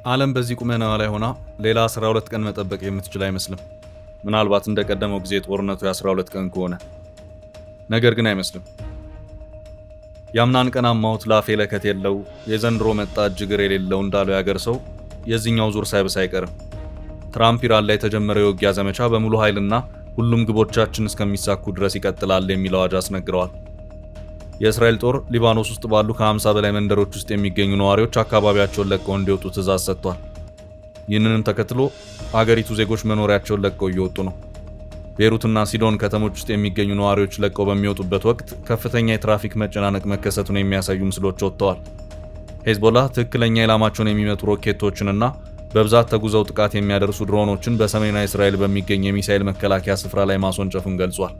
ዓለም በዚህ ቁመና ላይ ሆና ሌላ 12 ቀን መጠበቅ የምትችል አይመስልም። ምናልባት እንደቀደመው ጊዜ ጦርነቱ የ12 ቀን ከሆነ፣ ነገር ግን አይመስልም። ያምናን ቀን አማሁት ላፌ ለከት የለው የዘንድሮ መጣ እጅግር የሌለው እንዳለው ያገር ሰው የዚህኛው ዙር ሳይብስ አይቀርም። ትራምፕ ኢራን ላይ የተጀመረው የውጊያ ዘመቻ በሙሉ ኃይልና ሁሉም ግቦቻችን እስከሚሳኩ ድረስ ይቀጥላል የሚል አዋጅ አስነግረዋል። የእስራኤል ጦር ሊባኖስ ውስጥ ባሉ ከ50 በላይ መንደሮች ውስጥ የሚገኙ ነዋሪዎች አካባቢያቸውን ለቀው እንዲወጡ ትዕዛዝ ሰጥቷል። ይህንንም ተከትሎ አገሪቱ ዜጎች መኖሪያቸውን ለቀው እየወጡ ነው። ቤሩትና ሲዶን ከተሞች ውስጥ የሚገኙ ነዋሪዎች ለቀው በሚወጡበት ወቅት ከፍተኛ የትራፊክ መጨናነቅ መከሰቱን የሚያሳዩ ምስሎች ወጥተዋል። ሄዝቦላህ ትክክለኛ ኢላማቸውን የሚመቱ ሮኬቶችንና በብዛት ተጉዘው ጥቃት የሚያደርሱ ድሮኖችን በሰሜናዊ እስራኤል በሚገኝ የሚሳኤል መከላከያ ስፍራ ላይ ማስወንጨፉን ገልጿል።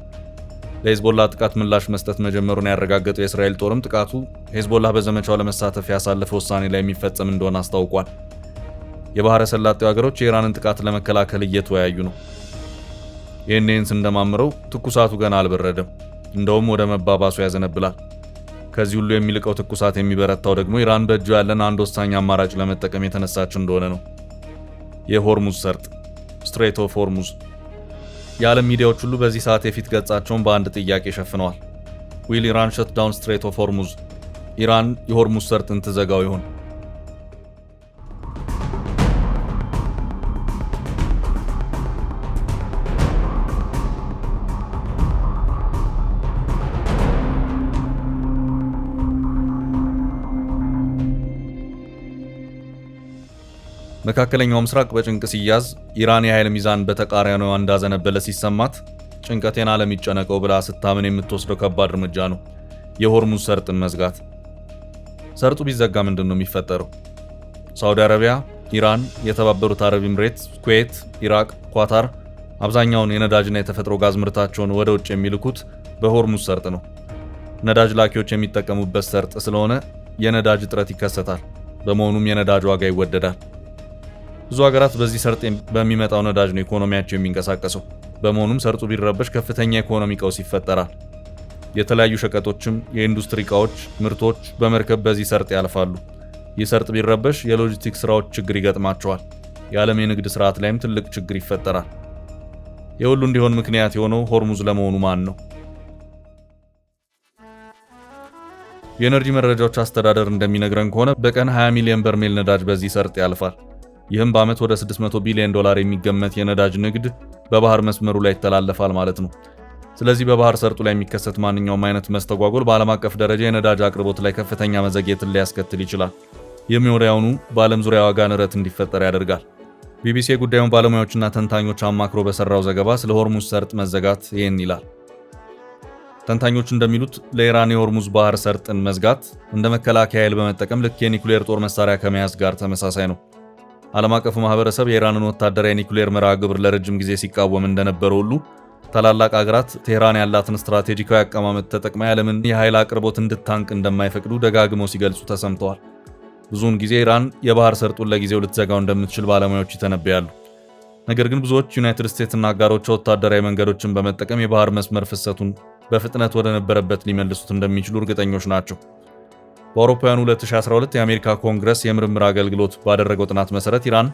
ለሄዝቦላህ ጥቃት ምላሽ መስጠት መጀመሩን ያረጋገጠው የእስራኤል ጦርም ጥቃቱ ሄዝቦላህ በዘመቻው ለመሳተፍ ያሳለፈው ውሳኔ ላይ የሚፈጸም እንደሆነ አስታውቋል። የባህረ ሰላጤው ሀገሮች የኢራንን ጥቃት ለመከላከል እየተወያዩ ነው። ይህንን ስንደማምረው ትኩሳቱ ገና አልበረደም፣ እንደውም ወደ መባባሱ ያዘነብላል። ከዚህ ሁሉ የሚልቀው ትኩሳት የሚበረታው ደግሞ ኢራን በእጁ ያለን አንድ ወሳኝ አማራጭ ለመጠቀም የተነሳች እንደሆነ ነው። የሆርሙዝ ሰርጥ ስትሬት ኦፍ ሆርሙዝ። የዓለም ሚዲያዎች ሁሉ በዚህ ሰዓት የፊት ገጻቸውን በአንድ ጥያቄ ሸፍነዋል። ዊል ኢራን ሸት ዳውን ስትሬት ኦፍ ሆርሙዝ? ኢራን የሆርሙዝ ሰርጥን ትዘጋው ይሆን? መካከለኛው ምስራቅ በጭንቅ ሲያዝ ኢራን የኃይል ሚዛን በተቃራኒዋ እንዳዘነበለ ሲሰማት ጭንቀቴን ዓለም ይጨነቀው ብላ ስታምን የምትወስደው ከባድ እርምጃ ነው የሆርሙዝ ሰርጥን መዝጋት። ሰርጡ ቢዘጋ ምንድን ነው የሚፈጠረው? ሳውዲ አረቢያ፣ ኢራን፣ የተባበሩት አረብ ኤምሬትስ፣ ኩዌት፣ ኢራቅ፣ ኳታር አብዛኛውን የነዳጅና የተፈጥሮ ጋዝ ምርታቸውን ወደ ውጭ የሚልኩት በሆርሙዝ ሰርጥ ነው። ነዳጅ ላኪዎች የሚጠቀሙበት ሰርጥ ስለሆነ የነዳጅ እጥረት ይከሰታል። በመሆኑም የነዳጅ ዋጋ ይወደዳል። ብዙ ሀገራት በዚህ ሰርጥ በሚመጣው ነዳጅ ነው ኢኮኖሚያቸው የሚንቀሳቀሰው። በመሆኑም ሰርጡ ቢረበሽ ከፍተኛ ኢኮኖሚ ቀውስ ይፈጠራል። የተለያዩ ሸቀጦችም የኢንዱስትሪ ዕቃዎች፣ ምርቶች በመርከብ በዚህ ሰርጥ ያልፋሉ። ይህ ሰርጥ ቢረበሽ የሎጂስቲክስ ስራዎች ችግር ይገጥማቸዋል። የዓለም የንግድ ስርዓት ላይም ትልቅ ችግር ይፈጠራል። የሁሉ እንዲሆን ምክንያት የሆነው ሆርሙዝ ለመሆኑ ማን ነው? የኤነርጂ መረጃዎች አስተዳደር እንደሚነግረን ከሆነ በቀን 20 ሚሊዮን በርሜል ነዳጅ በዚህ ሰርጥ ያልፋል። ይህም በዓመት ወደ $600 ቢሊዮን የሚገመት የነዳጅ ንግድ በባህር መስመሩ ላይ ይተላለፋል ማለት ነው። ስለዚህ በባህር ሰርጡ ላይ የሚከሰት ማንኛውም አይነት መስተጓጎል በዓለም አቀፍ ደረጃ የነዳጅ አቅርቦት ላይ ከፍተኛ መዘግየትን ሊያስከትል ይችላል። ይህም ወዲያውኑ በዓለም ዙሪያ ዋጋ ንረት እንዲፈጠር ያደርጋል። ቢቢሲ የጉዳዩን ባለሙያዎችና ተንታኞች አማክሮ በሰራው ዘገባ ስለ ሆርሙዝ ሰርጥ መዘጋት ይህን ይላል። ተንታኞች እንደሚሉት ለኢራን የሆርሙዝ ባህር ሰርጥን መዝጋት እንደ መከላከያ ኃይል በመጠቀም ልክ የኒኩሌር ጦር መሳሪያ ከመያዝ ጋር ተመሳሳይ ነው። ዓለም አቀፉ ማህበረሰብ የኢራንን ወታደራዊ የኒኩሌር መርሃ ግብር ለረጅም ጊዜ ሲቃወም እንደነበረው ሁሉ ታላላቅ አገራት ቴህራን ያላትን ስትራቴጂካዊ አቀማመጥ ተጠቅማ የዓለምን የኃይል አቅርቦት እንድታንቅ እንደማይፈቅዱ ደጋግመው ሲገልጹ ተሰምተዋል። ብዙውን ጊዜ ኢራን የባህር ሰርጡን ለጊዜው ልትዘጋው እንደምትችል ባለሙያዎች ይተነብያሉ። ነገር ግን ብዙዎች ዩናይትድ ስቴትስና አጋሮቿ ወታደራዊ መንገዶችን በመጠቀም የባህር መስመር ፍሰቱን በፍጥነት ወደ ነበረበት ሊመልሱት እንደሚችሉ እርግጠኞች ናቸው። በአውሮፓውያኑ 2012 የአሜሪካ ኮንግረስ የምርምር አገልግሎት ባደረገው ጥናት መሰረት ኢራን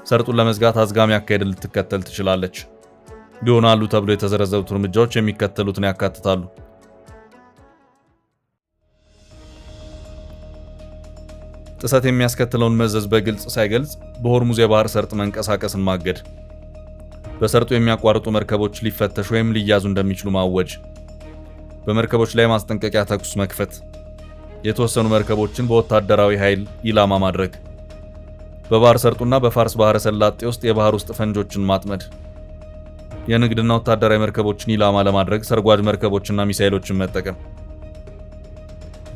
ሰርጡን ለመዝጋት አዝጋሚ አካሄድ ልትከተል ትችላለች። ሊሆናሉ ተብሎ የተዘረዘሩት እርምጃዎች የሚከተሉትን ያካትታሉ። ጥሰት የሚያስከትለውን መዘዝ በግልጽ ሳይገልጽ በሆርሙዝ የባህር ሰርጥ መንቀሳቀስን ማገድ፣ በሰርጡ የሚያቋርጡ መርከቦች ሊፈተሹ ወይም ሊያዙ እንደሚችሉ ማወጅ፣ በመርከቦች ላይ ማስጠንቀቂያ ተኩስ መክፈት፣ የተወሰኑ መርከቦችን በወታደራዊ ኃይል ኢላማ ማድረግ፣ በባህር ሰርጡና በፋርስ ባህረ ሰላጤ ውስጥ የባህር ውስጥ ፈንጆችን ማጥመድ፣ የንግድና ወታደራዊ መርከቦችን ኢላማ ለማድረግ ሰርጓጅ መርከቦችና ሚሳኤሎችን መጠቀም።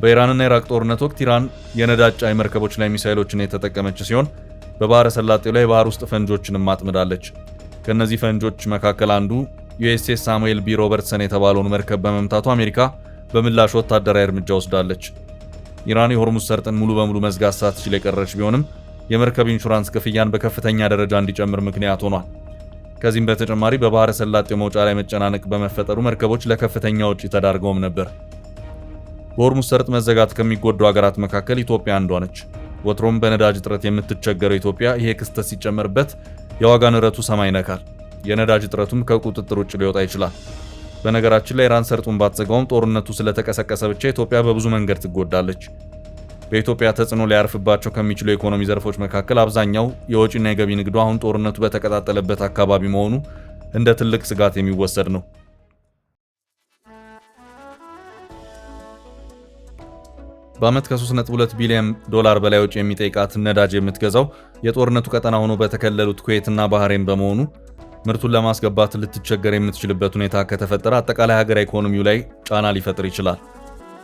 በኢራንና ኢራቅ ጦርነት ወቅት ኢራን የነዳጅ ጫኝ መርከቦች ላይ ሚሳኤሎችን የተጠቀመች ሲሆን በባህረ ሰላጤው ላይ የባህር ውስጥ ፈንጆችንም ማጥመዳለች። ከነዚህ ፈንጆች መካከል አንዱ ዩኤስኤስ ሳሙኤል ቢ ሮበርትሰን የተባለውን መርከብ በመምታቱ አሜሪካ በምላሽ ወታደራዊ እርምጃ ወስዳለች። ኢራን የሆርሙዝ ሰርጥን ሙሉ በሙሉ መዝጋት ሳትችል የቀረች ቢሆንም የመርከብ ኢንሹራንስ ክፍያን በከፍተኛ ደረጃ እንዲጨምር ምክንያት ሆኗል። ከዚህም በተጨማሪ በባህረ ሰላጤው መውጫ ላይ መጨናነቅ በመፈጠሩ መርከቦች ለከፍተኛ ወጪ ተዳርገውም ነበር። በሆርሙዝ ሰርጥ መዘጋት ከሚጎዱ ሀገራት መካከል ኢትዮጵያ አንዷ ነች። ወትሮም በነዳጅ እጥረት የምትቸገረው ኢትዮጵያ ይሄ ክስተት ሲጨመርበት የዋጋ ንረቱ ሰማይ ነካል። የነዳጅ እጥረቱም ከቁጥጥር ውጭ ሊወጣ ይችላል። በነገራችን ላይ ኢራን ሰርጡን ባትዘጋውም ጦርነቱ ስለተቀሰቀሰ ብቻ ኢትዮጵያ በብዙ መንገድ ትጎዳለች። በኢትዮጵያ ተጽዕኖ ሊያርፍባቸው ከሚችሉ የኢኮኖሚ ዘርፎች መካከል አብዛኛው የወጪና የገቢ ንግዱ አሁን ጦርነቱ በተቀጣጠለበት አካባቢ መሆኑ እንደ ትልቅ ስጋት የሚወሰድ ነው። በዓመት ከ3.2 ቢሊዮን ዶላር በላይ ወጪ የሚጠይቃት ነዳጅ የምትገዛው የጦርነቱ ቀጠና ሆኖ በተከለሉት ኩዌትና ባህሬን በመሆኑ ምርቱን ለማስገባት ልትቸገር የምትችልበት ሁኔታ ከተፈጠረ አጠቃላይ ሀገራዊ ኢኮኖሚው ላይ ጫና ሊፈጥር ይችላል።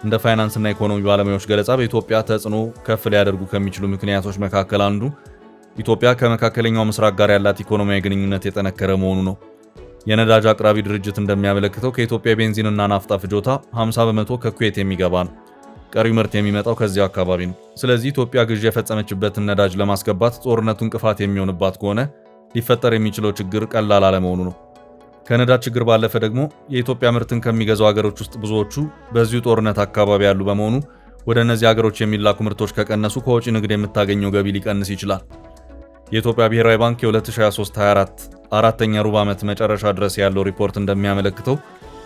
እንደ ፋይናንስና ኢኮኖሚ ባለሙያዎች ገለጻ በኢትዮጵያ ተጽዕኖ ከፍ ሊያደርጉ ከሚችሉ ምክንያቶች መካከል አንዱ ኢትዮጵያ ከመካከለኛው ምስራቅ ጋር ያላት ኢኮኖሚያዊ ግንኙነት የጠነከረ መሆኑ ነው። የነዳጅ አቅራቢ ድርጅት እንደሚያመለክተው ከኢትዮጵያ ቤንዚንና ናፍጣ ፍጆታ 50 በመቶ ከኩዌት የሚገባ ነው። ቀሪው ምርት የሚመጣው ከዚያው አካባቢ ነው። ስለዚህ ኢትዮጵያ ግዢ የፈጸመችበትን ነዳጅ ለማስገባት ጦርነቱ እንቅፋት የሚሆንባት ከሆነ ሊፈጠር የሚችለው ችግር ቀላል አለመሆኑ ነው። ከነዳጅ ችግር ባለፈ ደግሞ የኢትዮጵያ ምርትን ከሚገዙ ሀገሮች ውስጥ ብዙዎቹ በዚሁ ጦርነት አካባቢ ያሉ በመሆኑ ወደ እነዚህ ሀገሮች የሚላኩ ምርቶች ከቀነሱ ከወጪ ንግድ የምታገኘው ገቢ ሊቀንስ ይችላል። የኢትዮጵያ ብሔራዊ ባንክ የ2023-24 አራተኛ ሩብ ዓመት መጨረሻ ድረስ ያለው ሪፖርት እንደሚያመለክተው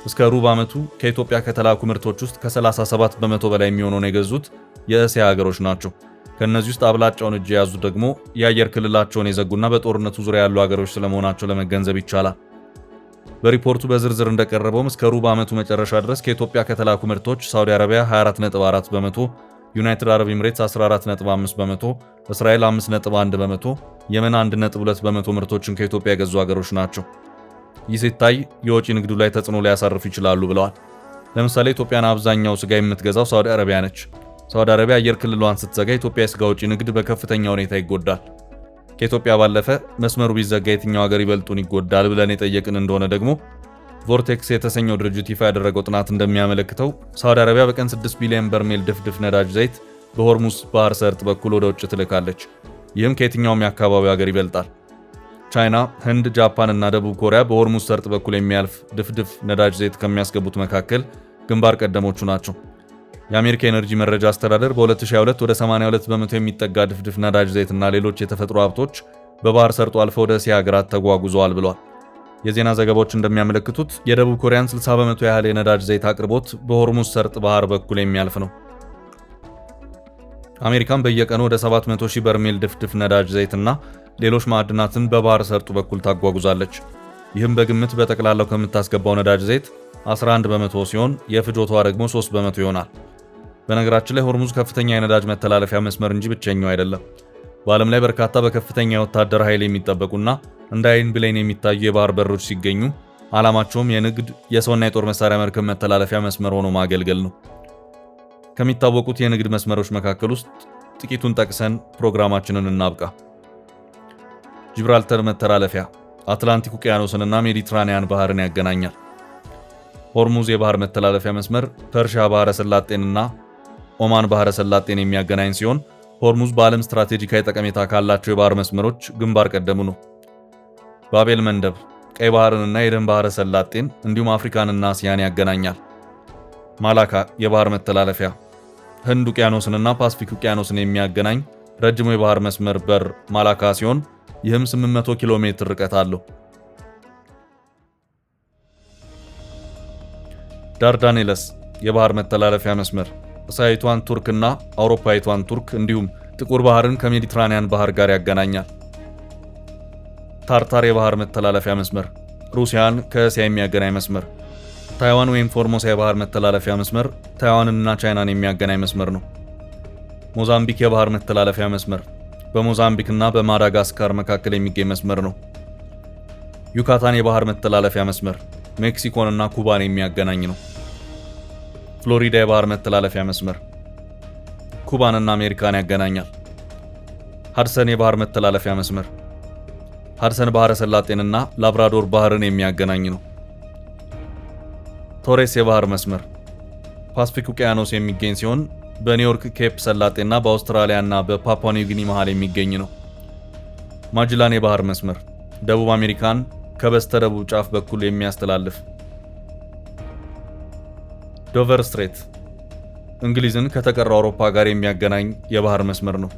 እስከ ሩብ ዓመቱ ከኢትዮጵያ ከተላኩ ምርቶች ውስጥ ከ37 በመቶ በላይ የሚሆነውን የገዙት የእስያ ሀገሮች ናቸው። ከእነዚህ ውስጥ አብላጫውን እጅ የያዙት ደግሞ የአየር ክልላቸውን የዘጉና በጦርነቱ ዙሪያ ያሉ ሀገሮች ስለመሆናቸው ለመገንዘብ ይቻላል። በሪፖርቱ በዝርዝር እንደቀረበውም እስከ ሩብ ዓመቱ መጨረሻ ድረስ ከኢትዮጵያ ከተላኩ ምርቶች ሳውዲ አረቢያ 24.4 በመቶ፣ ዩናይትድ አረብ ኤምሬትስ 14.5 በመቶ፣ እስራኤል 5.1 በመቶ፣ የመን 1.2 በመቶ ምርቶችን ከኢትዮጵያ የገዙ ሀገሮች ናቸው። ይህ ሲታይ የወጪ ንግዱ ላይ ተጽዕኖ ሊያሳርፍ ይችላሉ ብለዋል። ለምሳሌ ኢትዮጵያን አብዛኛው ስጋ የምትገዛው ሳውዲ አረቢያ ነች። ሳውዲ አረቢያ አየር ክልሏን ስትዘጋ የኢትዮጵያ የስጋ ወጪ ንግድ በከፍተኛ ሁኔታ ይጎዳል። ከኢትዮጵያ ባለፈ መስመሩ ቢዘጋ የትኛው ሀገር ይበልጡን ይጎዳል ብለን የጠየቅን እንደሆነ ደግሞ ቮርቴክስ የተሰኘው ድርጅት ይፋ ያደረገው ጥናት እንደሚያመለክተው ሳውዲ አረቢያ በቀን 6 ቢሊዮን በርሜል ድፍድፍ ነዳጅ ዘይት በሆርሙዝ ባህር ሰርጥ በኩል ወደ ውጭ ትልካለች። ይህም ከየትኛውም የአካባቢው ሀገር ይበልጣል። ቻይና፣ ህንድ፣ ጃፓን እና ደቡብ ኮሪያ በሆርሙዝ ሰርጥ በኩል የሚያልፍ ድፍድፍ ነዳጅ ዘይት ከሚያስገቡት መካከል ግንባር ቀደሞቹ ናቸው። የአሜሪካ ኤነርጂ መረጃ አስተዳደር በ2022 ወደ 82 በመቶ የሚጠጋ ድፍድፍ ነዳጅ ዘይት እና ሌሎች የተፈጥሮ ሀብቶች በባህር ሰርጡ አልፈው ወደ እስያ ሀገራት ተጓጉዘዋል ብሏል። የዜና ዘገባዎች እንደሚያመለክቱት የደቡብ ኮሪያን 60 በመቶ ያህል የነዳጅ ዘይት አቅርቦት በሆርሙዝ ሰርጥ ባህር በኩል የሚያልፍ ነው። አሜሪካን በየቀኑ ወደ 700,000 በርሜል ድፍድፍ ነዳጅ ዘይትና ሌሎች ማዕድናትን በባህር ሰርጡ በኩል ታጓጉዛለች። ይህም በግምት በጠቅላላው ከምታስገባው ነዳጅ ዘይት 11 በመቶ ሲሆን የፍጆታዋ ደግሞ 3 በመቶ ይሆናል። በነገራችን ላይ ሆርሙዝ ከፍተኛ የነዳጅ መተላለፊያ መስመር እንጂ ብቸኛው አይደለም። በዓለም ላይ በርካታ በከፍተኛ የወታደር ኃይል የሚጠበቁና እንደ አይን ብሌን የሚታዩ የባህር በሮች ሲገኙ ዓላማቸውም የንግድ የሰውና የጦር መሳሪያ መርከብ መተላለፊያ መስመር ሆኖ ማገልገል ነው። ከሚታወቁት የንግድ መስመሮች መካከል ውስጥ ጥቂቱን ጠቅሰን ፕሮግራማችንን እናብቃ። ጂብራልተር መተላለፊያ አትላንቲክ ውቅያኖስንና ሜዲትራኒያን ባህርን ያገናኛል። ሆርሙዝ የባህር መተላለፊያ መስመር ፐርሺያ ባህረ ሰላጤንና ኦማን ባህረ ሰላጤን የሚያገናኝ ሲሆን ሆርሙዝ በዓለም ስትራቴጂካዊ ጠቀሜታ ካላቸው የባህር መስመሮች ግንባር ቀደሙ ነው። ባቤል መንደብ ቀይ ባህርንና የኤደን ባህረ ሰላጤን እንዲሁም አፍሪካንና እስያን ያገናኛል። ማላካ የባህር መተላለፊያ ህንድ ውቅያኖስንና ፓስፊክ ውቅያኖስን የሚያገናኝ ረጅሙ የባህር መስመር በር ማላካ ሲሆን ይህም 800 ኪሎ ሜትር ርቀት አለው። ዳርዳኔለስ የባህር መተላለፊያ መስመር እስያዊቷን ቱርክና አውሮፓዊቷን ቱርክ እንዲሁም ጥቁር ባህርን ከሜዲትራኒያን ባህር ጋር ያገናኛል። ታርታር የባህር መተላለፊያ መስመር ሩሲያን ከእስያ የሚያገናኝ መስመር። ታይዋን ወይም ፎርሞሳ የባህር መተላለፊያ መስመር ታይዋንንና ቻይናን የሚያገናኝ መስመር ነው። ሞዛምቢክ የባህር መተላለፊያ መስመር በሞዛምቢክና በማዳጋስካር መካከል የሚገኝ መስመር ነው። ዩካታን የባህር መተላለፊያ መስመር ሜክሲኮንና ኩባን የሚያገናኝ ነው። ፍሎሪዳ የባህር መተላለፊያ መስመር ኩባንና አሜሪካን ያገናኛል። ሀድሰን የባህር መተላለፊያ መስመር ሀድሰን ባህረ ሰላጤንና ላብራዶር ባህርን የሚያገናኝ ነው። ቶሬስ የባህር መስመር ፓስፊክ ውቅያኖስ የሚገኝ ሲሆን በኒውዮርክ ኬፕ ሰላጤና በአውስትራሊያና በፓፑዋ ኒው ጊኒ መሃል የሚገኝ ነው። ማጅላን የባህር መስመር ደቡብ አሜሪካን ከበስተደቡብ ጫፍ በኩል የሚያስተላልፍ። ዶቨር ስትሬት እንግሊዝን ከተቀረው አውሮፓ ጋር የሚያገናኝ የባህር መስመር ነው።